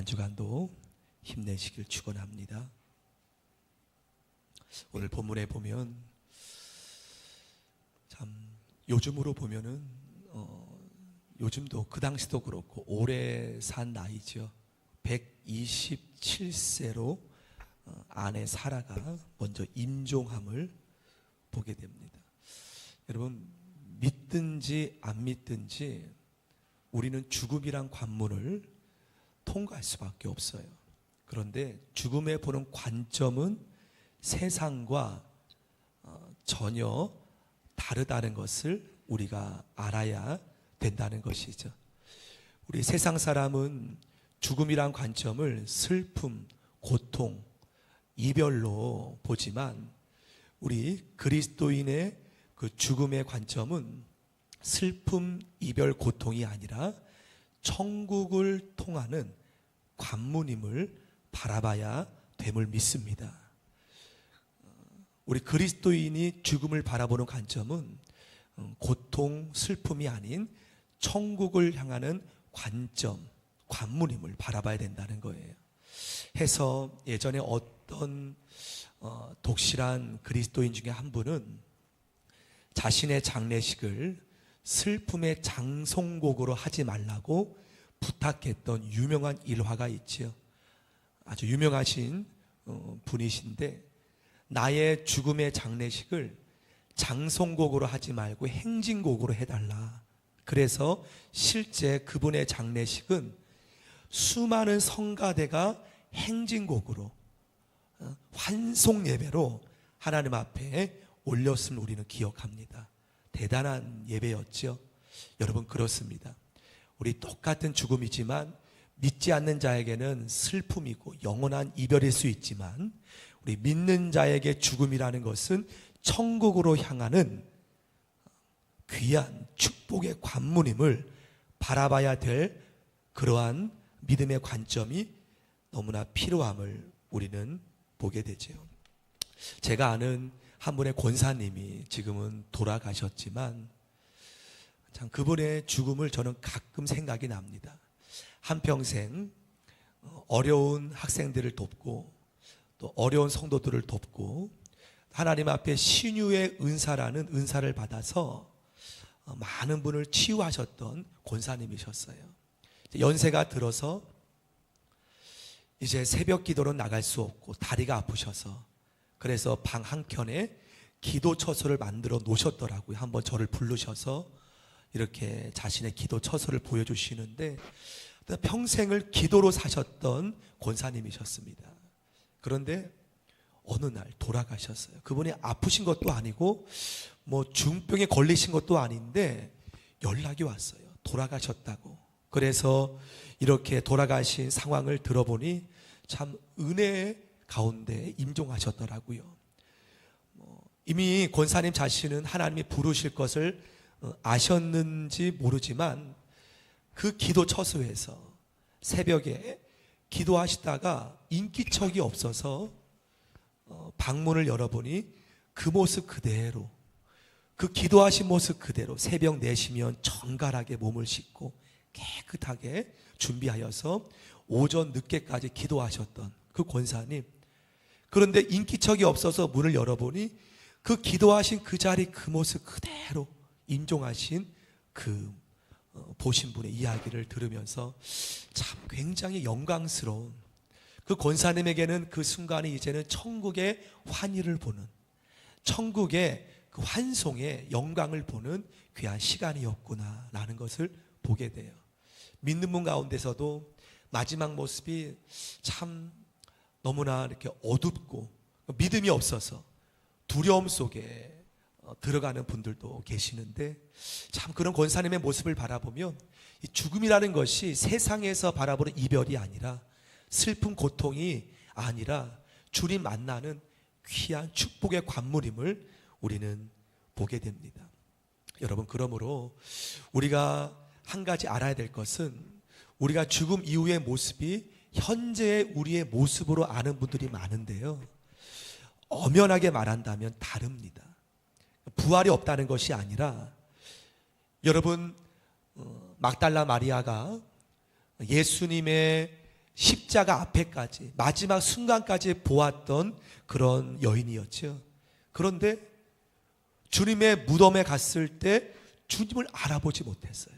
한 주간도 힘내시길 축원합니다. 오늘 본문에 보면 참 요즘으로 보면은 요즘도 그 당시도 그렇고 오래 산 나이죠. 127세로 아내 사라가 먼저 임종함을 보게 됩니다. 여러분, 믿든지 안 믿든지 우리는 죽음이란 관문을 통과할 수밖에 없어요. 그런데 죽음에 보는 관점은 세상과 전혀 다르다는 것을 우리가 알아야 된다는 것이죠. 우리 세상 사람은 죽음이란 관점을 슬픔, 고통, 이별로 보지만 우리 그리스도인의 그 죽음의 관점은 슬픔, 이별, 고통이 아니라 천국을 통하는 관문임을 바라봐야 됨을 믿습니다. 우리 그리스도인이 죽음을 바라보는 관점은 고통, 슬픔이 아닌 천국을 향하는 관점, 관문임을 바라봐야 된다는 거예요. 해서 예전에 어떤 독실한 그리스도인 중에 한 분은 자신의 장례식을 슬픔의 장송곡으로 하지 말라고 부탁했던 유명한 일화가 있지요. 아주 유명하신 분이신데 나의 죽음의 장례식을 장송곡으로 하지 말고 행진곡으로 해달라. 그래서 실제 그분의 장례식은 수많은 성가대가 행진곡으로 환송 예배로 하나님 앞에 올렸음을 우리는 기억합니다. 대단한 예배였죠. 여러분, 그렇습니다. 우리 똑같은 죽음이지만 믿지 않는 자에게는 슬픔이고 영원한 이별일 수 있지만 우리 믿는 자에게 죽음이라는 것은 천국으로 향하는 귀한 축복의 관문임을 바라봐야 될 그러한 믿음의 관점이 너무나 필요함을 우리는 보게 되죠. 제가 아는 한 분의 권사님이 지금은 돌아가셨지만 참 그분의 죽음을 저는 가끔 생각이 납니다. 한평생 어려운 학생들을 돕고 또 어려운 성도들을 돕고 하나님 앞에 신유의 은사라는 은사를 받아서 많은 분을 치유하셨던 권사님이셨어요. 연세가 들어서 이제 새벽 기도로 나갈 수 없고 다리가 아프셔서 그래서 방 한켠에 기도 처소를 만들어 놓으셨더라고요. 한번 저를 부르셔서 이렇게 자신의 기도 처소를 보여주시는데 평생을 기도로 사셨던 권사님이셨습니다. 그런데 어느 날 돌아가셨어요. 그분이 아프신 것도 아니고 뭐 중병에 걸리신 것도 아닌데 연락이 왔어요. 돌아가셨다고. 그래서 이렇게 돌아가신 상황을 들어보니 참 은혜 가운데 임종하셨더라고요. 이미 권사님 자신은 하나님이 부르실 것을 아셨는지 모르지만 그 기도 처소에서 새벽에 기도하시다가 인기척이 없어서 방문을 열어보니 그 모습 그대로, 그 기도하신 모습 그대로 새벽 4시면 정갈하게 몸을 씻고 깨끗하게 준비하여서 오전 늦게까지 기도하셨던 그 권사님. 그런데 인기척이 없어서 문을 열어보니 그 기도하신 그 자리 그 모습 그대로 임종하신 그 보신 분의 이야기를 들으면서 참 굉장히 영광스러운, 그 권사님에게는 그 순간이 이제는 천국의 환희를 보는, 천국의 그 환송의 영광을 보는 귀한 시간이었구나 라는 것을 보게 돼요. 믿는 분 가운데서도 마지막 모습이 참 너무나 이렇게 어둡고 믿음이 없어서 두려움 속에 들어가는 분들도 계시는데 참 그런 권사님의 모습을 바라보면 이 죽음이라는 것이 세상에서 바라보는 이별이 아니라 슬픔 고통이 아니라 주님 만나는 귀한 축복의 관문임을 우리는 보게 됩니다. 여러분, 그러므로 우리가 한 가지 알아야 될 것은 우리가 죽음 이후의 모습이 현재의 우리의 모습으로 아는 분들이 많은데요, 엄연하게 말한다면 다릅니다. 부활이 없다는 것이 아니라 여러분, 막달라 마리아가 예수님의 십자가 앞에까지 마지막 순간까지 보았던 그런 여인이었죠. 그런데 주님의 무덤에 갔을 때 주님을 알아보지 못했어요.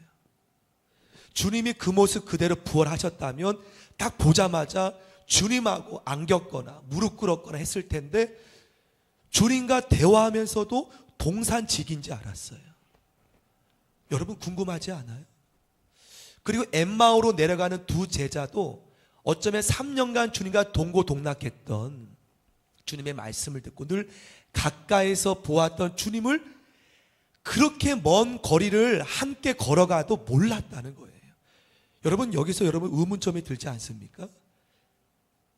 주님이 그 모습 그대로 부활하셨다면 딱 보자마자 주님하고 안겼거나 무릎 꿇었거나 했을 텐데 주님과 대화하면서도 동산직인지 알았어요. 여러분 궁금하지 않아요? 그리고 엠마오로 내려가는 두 제자도 어쩌면 3년간 주님과 동고동락했던 주님의 말씀을 듣고 늘 가까이서 보았던 주님을 그렇게 먼 거리를 함께 걸어가도 몰랐다는 거예요. 여러분 여기서 여러분 의문점이 들지 않습니까?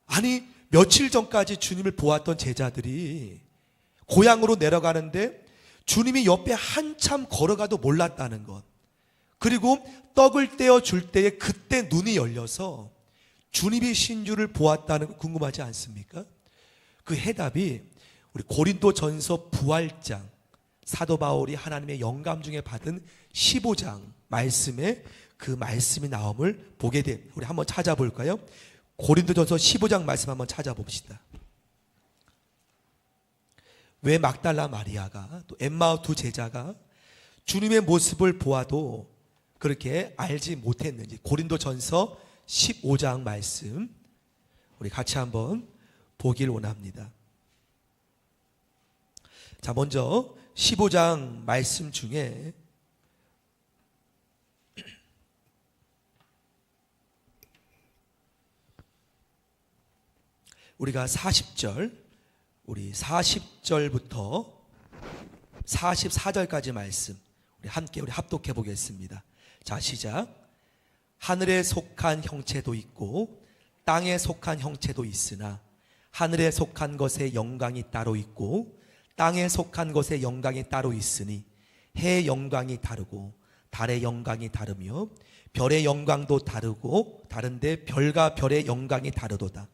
아니 며칠 전까지 주님을 보았던 제자들이 고향으로 내려가는데 주님이 옆에 한참 걸어가도 몰랐다는 것, 그리고 떡을 떼어 줄 때에 그때 눈이 열려서 주님이신 줄을 보았다는 거 궁금하지 않습니까? 그 해답이 우리 고린도전서 부활장, 사도 바울이 하나님의 영감 중에 받은 15장 말씀에 그 말씀이 나옴을 보게 돼. 우리 한번 찾아볼까요? 고린도전서 15장 말씀 한번 찾아봅시다. 왜 막달라 마리아가 또 엠마오 두 제자가 주님의 모습을 보아도 그렇게 알지 못했는지, 고린도전서 15장 말씀 우리 같이 한번 보길 원합니다. 자, 먼저 15장 말씀 중에 우리가 40절, 우리 40절부터 44절까지 말씀 우리 함께 우리 합독해 보겠습니다. 자, 시작. 하늘에 속한 형체도 있고 땅에 속한 형체도 있으나 하늘에 속한 것의 영광이 따로 있고 땅에 속한 것의 영광이 따로 있으니 해의 영광이 다르고 달의 영광이 다르며 별의 영광도 다르고 다른데 별과 별의 영광이 다르도다.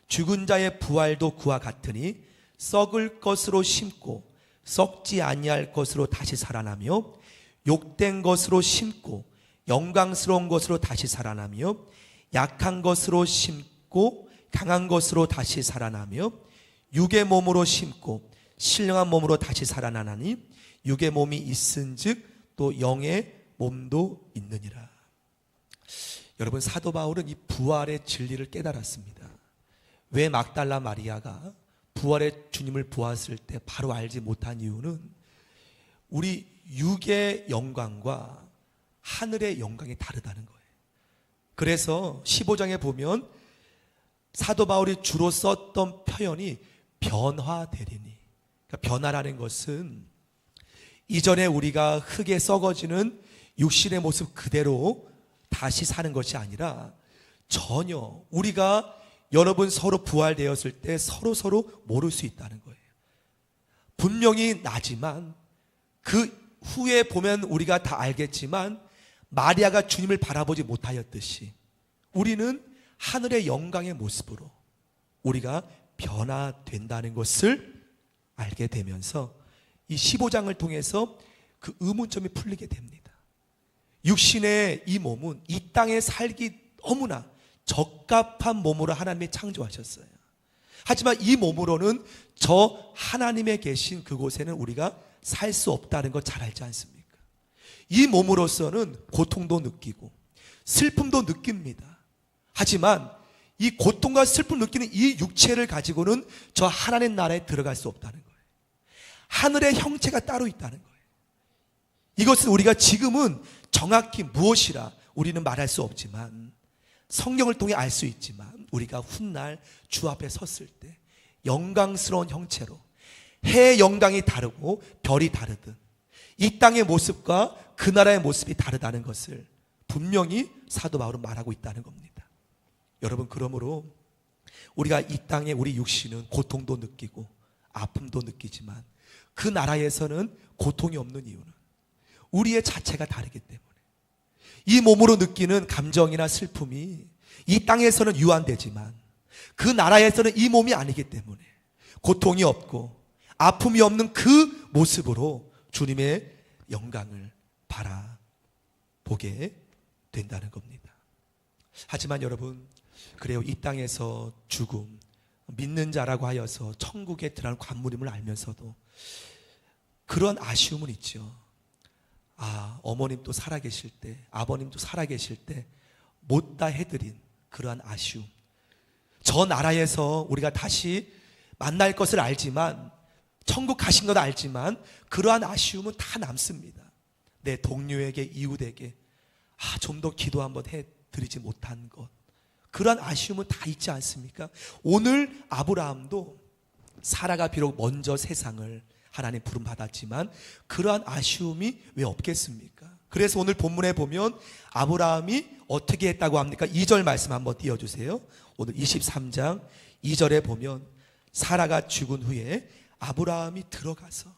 죽은 자의 부활도 그와 같으니 썩을 것으로 심고 썩지 아니할 것으로 다시 살아나며 욕된 것으로 심고 영광스러운 것으로 다시 살아나며 약한 것으로 심고 강한 것으로 다시 살아나며 육의 몸으로 심고 신령한 몸으로 다시 살아나나니 육의 몸이 있은즉 또 영의 몸도 있느니라. 여러분 사도 바울은 이 부활의 진리를 깨달았습니다. 왜 막달라 마리아가 부활의 주님을 보았을 때 바로 알지 못한 이유는 우리 육의 영광과 하늘의 영광이 다르다는 거예요. 그래서 15장에 보면 사도 바울이 주로 썼던 표현이 변화되리니, 그러니까 변화라는 것은 이전에 우리가 흙에 썩어지는 육신의 모습 그대로 다시 사는 것이 아니라 전혀 우리가 여러분 서로 부활되었을 때 서로 모를 수 있다는 거예요. 분명히 나지만 그 후에 보면 우리가 다 알겠지만 마리아가 주님을 바라보지 못하였듯이 우리는 하늘의 영광의 모습으로 우리가 변화된다는 것을 알게 되면서 이 15장을 통해서 그 의문점이 풀리게 됩니다. 육신의 이 몸은 이 땅에 살기 너무나 적합한 몸으로 하나님이 창조하셨어요. 하지만 이 몸으로는 저 하나님의 계신 그곳에는 우리가 살 수 없다는 거 잘 알지 않습니까? 이 몸으로서는 고통도 느끼고 슬픔도 느낍니다. 하지만 이 고통과 슬픔을 느끼는 이 육체를 가지고는 저 하나님 나라에 들어갈 수 없다는 거예요. 하늘의 형체가 따로 있다는 거예요. 이것은 우리가 지금은 정확히 무엇이라 우리는 말할 수 없지만 성경을 통해 알 수 있지만 우리가 훗날 주 앞에 섰을 때 영광스러운 형체로 해의 영광이 다르고 별이 다르듯 이 땅의 모습과 그 나라의 모습이 다르다는 것을 분명히 사도 바울은 말하고 있다는 겁니다. 여러분, 그러므로 우리가 이 땅에 우리 육신은 고통도 느끼고 아픔도 느끼지만 그 나라에서는 고통이 없는 이유는 우리의 자체가 다르기 때문에 이 몸으로 느끼는 감정이나 슬픔이 이 땅에서는 유한되지만 그 나라에서는 이 몸이 아니기 때문에 고통이 없고 아픔이 없는 그 모습으로 주님의 영광을 바라보게 된다는 겁니다. 하지만 여러분, 그래요. 이 땅에서 죽음, 믿는 자라고 하여서 천국에 들어가는 관물임을 알면서도 그런 아쉬움은 있죠. 어머님도 살아계실 때, 아버님도 살아계실 때 못다 해드린 그러한 아쉬움. 저 나라에서 우리가 다시 만날 것을 알지만, 천국 가신 건 알지만 그러한 아쉬움은 다 남습니다. 내 동료에게, 이웃에게 좀 더 기도 한번 해드리지 못한 것, 그러한 아쉬움은 다 있지 않습니까? 오늘 아브라함도 사라가 비록 먼저 세상을 하나님 부름 받았지만 그러한 아쉬움이 왜 없겠습니까? 그래서 오늘 본문에 보면 아브라함이 어떻게 했다고 합니까? 2절 말씀 한번 띄워주세요. 오늘 23장 2절에 보면 사라가 죽은 후에 아브라함이 들어가서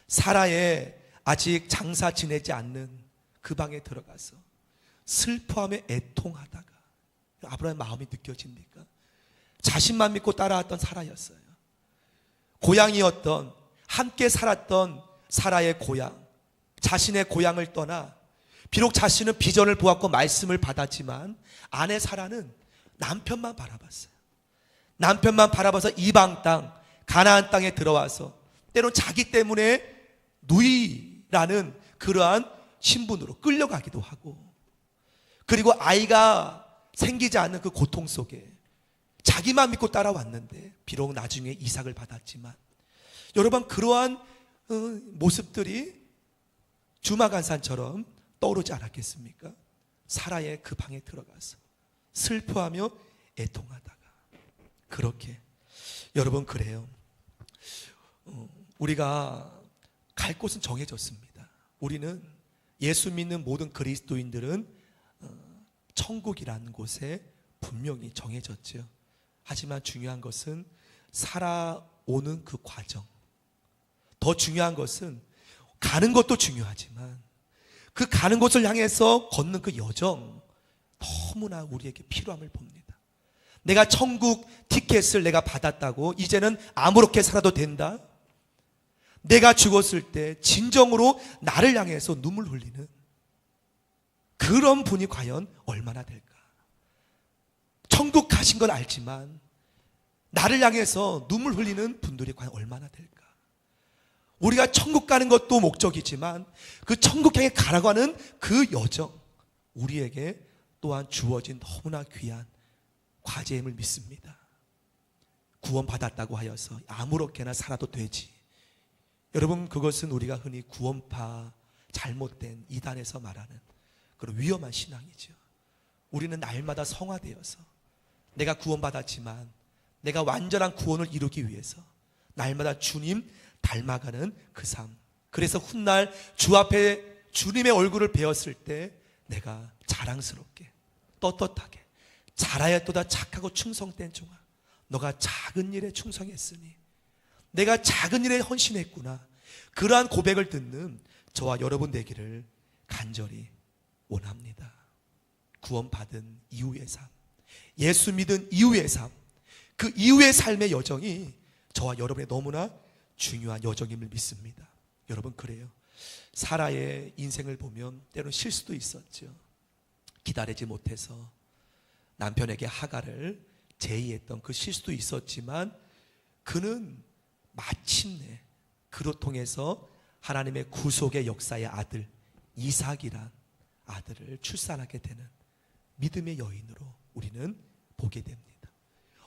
사라의 아직 장사 지내지 않는 그 방에 들어가서 슬퍼하며 애통하다가, 아브라함의 마음이 느껴집니까? 자신만 믿고 따라왔던 사라였어요. 고향이었던, 함께 살았던 사라의 고향, 자신의 고향을 떠나 비록 자신은 비전을 보았고 말씀을 받았지만 아내 사라는 남편만 바라봤어요. 남편만 바라봐서 이방 땅, 가나안 땅에 들어와서 때론 자기 때문에 누이라는 그러한 신분으로 끌려가기도 하고, 그리고 아이가 생기지 않는 그 고통 속에 자기만 믿고 따라왔는데 비록 나중에 이삭을 받았지만, 여러분 그러한 모습들이 주마간산처럼 떠오르지 않았겠습니까? 사라의 그 방에 들어가서 슬퍼하며 애통하다가, 그렇게 여러분 그래요. 우리가 갈 곳은 정해졌습니다. 우리는 예수 믿는 모든 그리스도인들은 천국이라는 곳에 분명히 정해졌죠. 하지만 중요한 것은 살아오는 그 과정, 더 중요한 것은 가는 것도 중요하지만 그 가는 곳을 향해서 걷는 그 여정, 너무나 우리에게 필요함을 봅니다. 내가 천국 티켓을 내가 받았다고 이제는 아무렇게 살아도 된다? 내가 죽었을 때 진정으로 나를 향해서 눈물 흘리는 그런 분이 과연 얼마나 될까? 천국 가신 건 알지만 나를 향해서 눈물 흘리는 분들이 과연 얼마나 될까? 우리가 천국 가는 것도 목적이지만 그 천국 향해 가라고 하는 그 여정, 우리에게 또한 주어진 너무나 귀한 과제임을 믿습니다. 구원받았다고 하여서 아무렇게나 살아도 되지. 여러분, 그것은 우리가 흔히 구원파, 잘못된 이단에서 말하는 그런 위험한 신앙이죠. 우리는 날마다 성화되어서 내가 구원받았지만 내가 완전한 구원을 이루기 위해서 날마다 주님 닮아가는 그 삶. 그래서 훗날 주 앞에 주님의 얼굴을 배웠을 때 내가 자랑스럽게 떳떳하게 잘하였도다 착하고 충성된 종아, 너가 작은 일에 충성했으니 내가 작은 일에 헌신했구나. 그러한 고백을 듣는 저와 여러분 되기를 간절히 원합니다. 구원받은 이후의 삶, 예수 믿은 이후의 삶, 그 이후의 삶의 여정이 저와 여러분의 너무나 중요한 여정임을 믿습니다. 여러분 그래요. 사라의 인생을 보면 때로는 실수도 있었죠. 기다리지 못해서 남편에게 하갈을 제의했던 그 실수도 있었지만 그는 마침내 그로 통해서 하나님의 구속의 역사의 아들 이삭이란 아들을 출산하게 되는 믿음의 여인으로 우리는 보게 됩니다.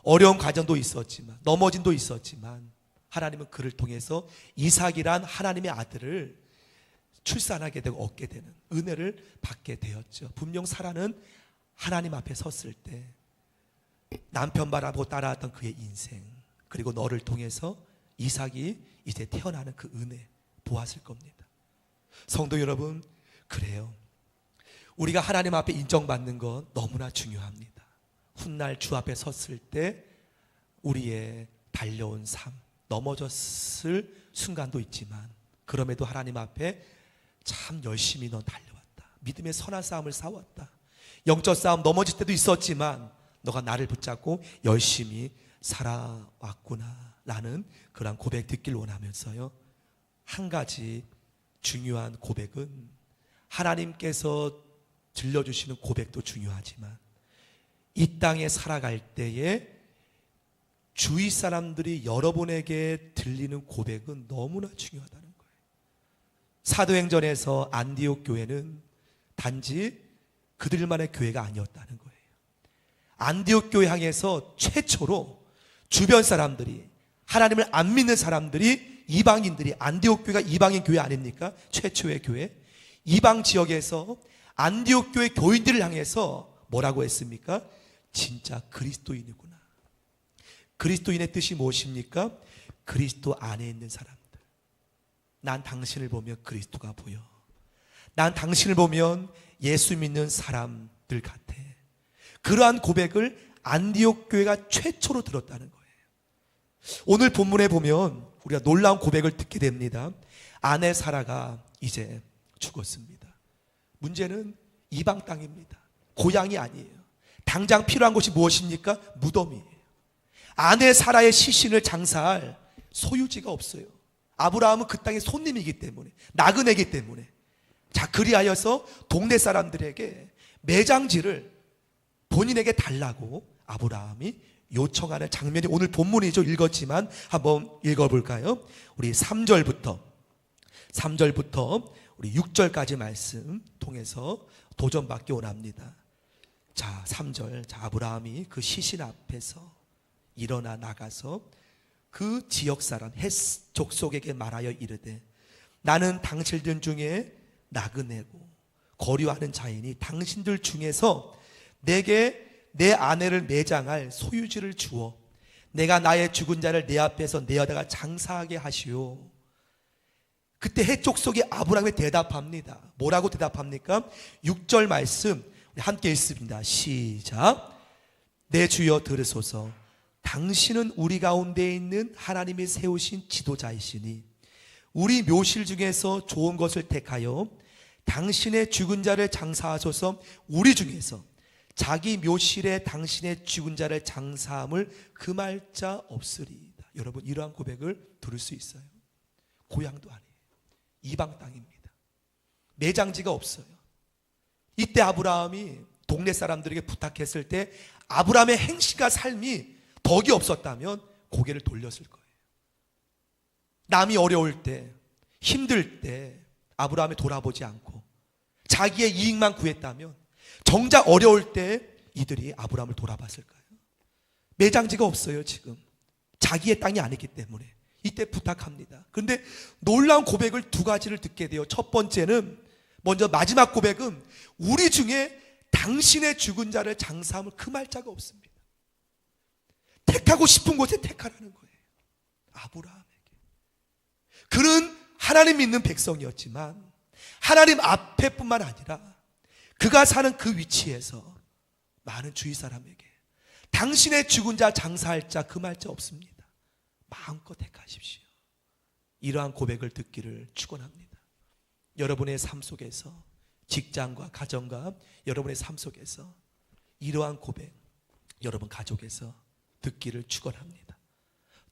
어려운 과정도 있었지만, 넘어짐도 있었지만 하나님은 그를 통해서 이삭이란 하나님의 아들을 출산하게 되고 얻게 되는 은혜를 받게 되었죠. 분명 사라는 하나님 앞에 섰을 때 남편 바라보고 따라왔던 그의 인생, 그리고 너를 통해서 이삭이 이제 태어나는 그 은혜 보았을 겁니다. 성도 여러분, 그래요. 우리가 하나님 앞에 인정받는 것 너무나 중요합니다. 훗날 주 앞에 섰을 때 우리의 달려온 삶, 넘어졌을 순간도 있지만 그럼에도 하나님 앞에 참 열심히 넌 달려왔다. 믿음의 선한 싸움을 싸웠다. 영적 싸움 넘어질 때도 있었지만 너가 나를 붙잡고 열심히 살아왔구나 라는 그런 고백 듣길 원하면서요, 한 가지 중요한 고백은 하나님께서 들려주시는 고백도 중요하지만 이 땅에 살아갈 때에 주위 사람들이 여러분에게 들리는 고백은 너무나 중요하다는 거예요. 사도행전에서 안디옥 교회는 단지 그들만의 교회가 아니었다는 거예요. 안디옥 교회 향해서 최초로 주변 사람들이, 하나님을 안 믿는 사람들이, 이방인들이, 안디옥 교회가 이방인 교회 아닙니까? 최초의 교회. 이방 지역에서 안디옥 교회 교인들을 향해서 뭐라고 했습니까? 진짜 그리스도인이구나. 그리스도인의 뜻이 무엇입니까? 그리스도 안에 있는 사람들. 난 당신을 보면 그리스도가 보여. 난 당신을 보면 예수 믿는 사람들 같아. 그러한 고백을 안디옥 교회가 최초로 들었다는 거예요. 오늘 본문에 보면 우리가 놀라운 고백을 듣게 됩니다. 아내 사라가 이제 죽었습니다. 문제는 이방 땅입니다. 고향이 아니에요. 당장 필요한 것이 무엇입니까? 무덤이에요. 아내 사라의 시신을 장사할 소유지가 없어요. 아브라함은 그 땅의 손님이기 때문에, 나그네이기 때문에. 자, 그리하여서 동네 사람들에게 매장지를 본인에게 달라고 아브라함이 요청하는 장면이 오늘 본문이죠. 읽었지만 한번 읽어볼까요? 우리 3절부터 우리 6절까지 말씀 통해서 도전받기 원합니다. 자, 3절. 자, 아브라함이 그 시신 앞에서 일어나 나가서 그 지역 사람 헷 족속에게 말하여 이르되, 나는 당신들 중에 나그네고 거류하는 자이니 당신들 중에서 내게 내 아내를 매장할 소유지를 주어 내가 나의 죽은 자를 내 앞에서 내어다가 장사하게 하시오. 그때 헷 족속이 아브라함에 대답합니다. 뭐라고 대답합니까? 6절 말씀 함께 읽습니다. 시작. 내 주여 들으소서. 당신은 우리 가운데 있는 하나님이 세우신 지도자이시니 우리 묘실 중에서 좋은 것을 택하여 당신의 죽은 자를 장사하소서. 우리 중에서 자기 묘실에 당신의 죽은 자를 장사함을 금할 자 없으리이다. 여러분, 이러한 고백을 들을 수 있어요. 고향도 아니에요. 이방 땅입니다. 매장지가 없어요. 이때 아브라함이 동네 사람들에게 부탁했을 때 아브라함의 행실과 삶이 덕이 없었다면 고개를 돌렸을 거예요. 남이 어려울 때, 힘들 때 아브라함이 돌아보지 않고 자기의 이익만 구했다면 정작 어려울 때 이들이 아브라함을 돌아봤을까요? 매장지가 없어요. 지금 자기의 땅이 아니기 때문에 이때 부탁합니다. 그런데 놀라운 고백을 두 가지를 듣게 돼요. 첫 번째는, 먼저 마지막 고백은 우리 중에 당신의 죽은 자를 장사함을 금할 자가 없습니다. 택하고 싶은 곳에 택하라는 거예요. 아브라함에게. 그는 하나님 믿는 백성이었지만 하나님 앞에뿐만 아니라 그가 사는 그 위치에서 많은 주위 사람에게 당신의 죽은 자 장사할 자 금할 자 없습니다. 마음껏 택하십시오. 이러한 고백을 듣기를 축원합니다. 여러분의 삶 속에서, 직장과 가정과 여러분의 삶 속에서 이러한 고백 여러분 가족에서 듣기를 축원합니다.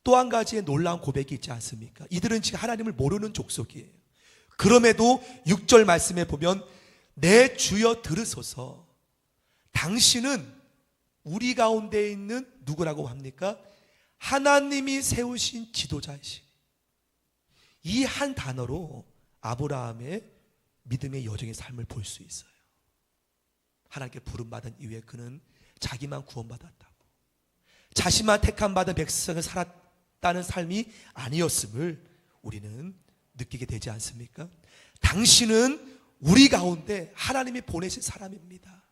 또 한 가지의 놀라운 고백이 있지 않습니까? 이들은 지금 하나님을 모르는 족속이에요. 그럼에도 6절 말씀에 보면 내 주여 들으소서. 당신은 우리 가운데 있는 누구라고 합니까? 하나님이 세우신 지도자이시니. 이 한 단어로 아브라함의 믿음의 여정의 삶을 볼 수 있어요. 하나님께 부름받은 이후에 그는 자기만 구원받았다고, 자신만 택함받은 백성을 살았다는 삶이 아니었음을 우리는 느끼게 되지 않습니까? 당신은 우리 가운데 하나님이 보내신 사람입니다.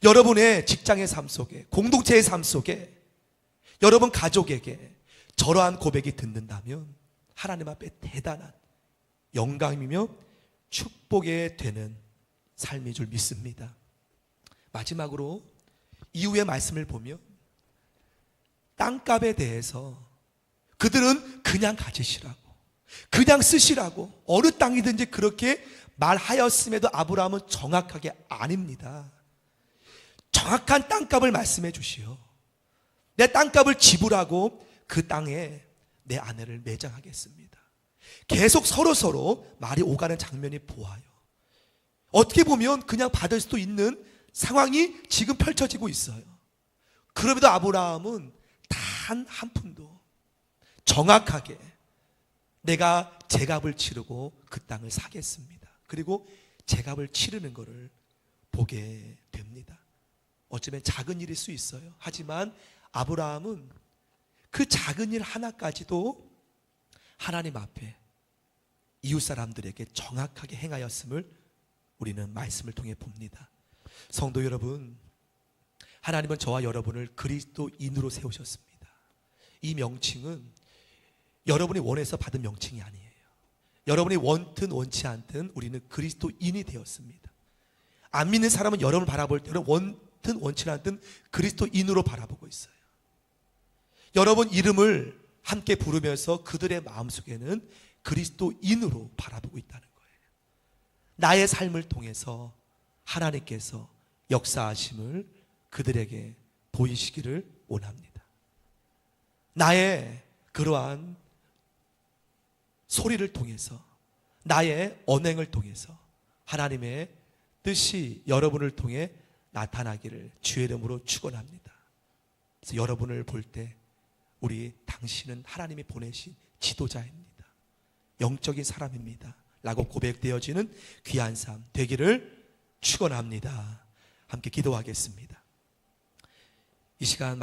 여러분의 직장의 삶 속에, 공동체의 삶 속에, 여러분 가족에게 저러한 고백이 듣는다면 하나님 앞에 대단한 영광이며 축복이 되는 삶인 줄 믿습니다. 마지막으로 이후의 말씀을 보면 땅값에 대해서 그들은 그냥 가지시라고, 그냥 쓰시라고 어느 땅이든지 그렇게 말하였음에도 아브라함은 정확하게 아닙니다. 정확한 땅값을 말씀해 주시오. 내 땅값을 지불하고 그 땅에 내 아내를 매장하겠습니다. 계속 서로 말이 오가는 장면이 보아요. 어떻게 보면 그냥 받을 수도 있는 상황이 지금 펼쳐지고 있어요. 그럼에도 아브라함은 단 한 푼도 정확하게 내가 제값을 치르고 그 땅을 사겠습니다. 그리고 제값을 치르는 것을 보게 됩니다. 어쩌면 작은 일일 수 있어요. 하지만 아브라함은 그 작은 일 하나까지도 하나님 앞에 이웃 사람들에게 정확하게 행하였음을 우리는 말씀을 통해 봅니다. 성도 여러분, 하나님은 저와 여러분을 그리스도인으로 세우셨습니다. 이 명칭은 여러분이 원해서 받은 명칭이 아니에요. 여러분이 원든 원치 않든 우리는 그리스도인이 되었습니다. 안 믿는 사람은 여러분을 바라볼 때는 원든 원치 않든 그리스도인으로 바라보고 있어요. 여러분 이름을 함께 부르면서 그들의 마음속에는 그리스도인으로 바라보고 있다는 거예요. 나의 삶을 통해서 하나님께서 역사하심을 그들에게 보이시기를 원합니다. 나의 그러한 소리를 통해서, 나의 언행을 통해서 하나님의 뜻이 여러분을 통해 나타나기를 주의 이름으로 축원합니다. 그래서 여러분을 볼 때 당신은 하나님이 보내신 지도자입니다. 영적인 사람입니다. 라고 고백되어지는 귀한 삶 되기를 축원합니다. 함께 기도하겠습니다. 이 시간